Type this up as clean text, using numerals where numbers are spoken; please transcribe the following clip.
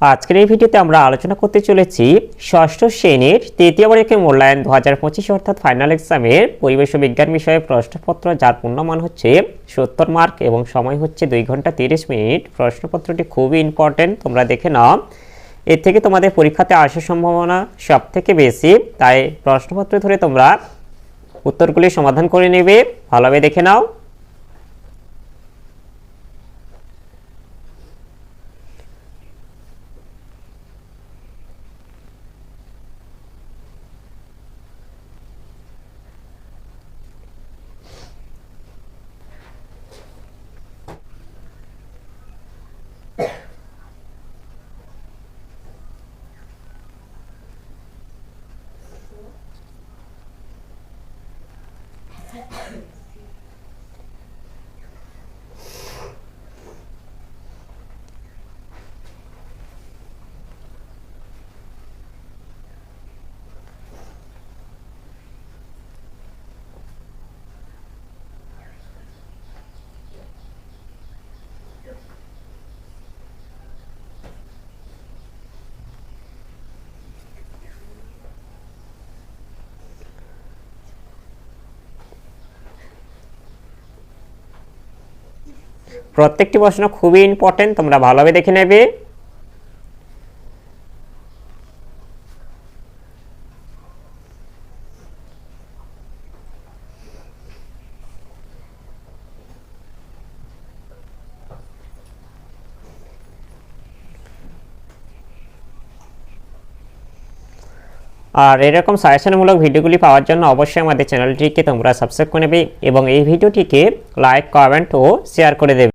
আজকের এই ভিডিওতে আমরা আলোচনা করতে চলেছি ষষ্ঠ শ্রেণীর তৃতীয় বর্ষের মূল্যায়ন 2025 অর্থাৎ ফাইনাল এক্সামের পরিবেশ ও বিজ্ঞান বিষয়ে প্রশ্নপত্র, যার পূর্ণমান হচ্ছে 70 মার্ক এবং সময় হচ্ছে 2 ঘন্টা 30 মিনিট। প্রশ্নপত্রটি খুবই ইম্পর্টেন্ট, তোমরা দেখে নাও। এর থেকে তোমাদের পরীক্ষাতে আসার সম্ভাবনা সব থেকে বেশি, তাই প্রশ্নপত্র ধরে তোমরা উত্তরগুলি সমাধান করে নেবে। ভালোভাবে দেখে নাও। প্রত্যেকটি প্রশ্ন খুবই ইম্পর্টেন্ট, তোমরা ভালোভাবে দেখে নেবে। আর এরকম সাজেশনমূলক ভিডিওগুলি পাওয়ার জন্য অবশ্যই আমাদের চ্যানেলটিকে তোমরা সাবস্ক্রাইব করে নেবে এবং এই ভিডিওটিকে লাইক, কমেন্ট ও শেয়ার করে দেবে।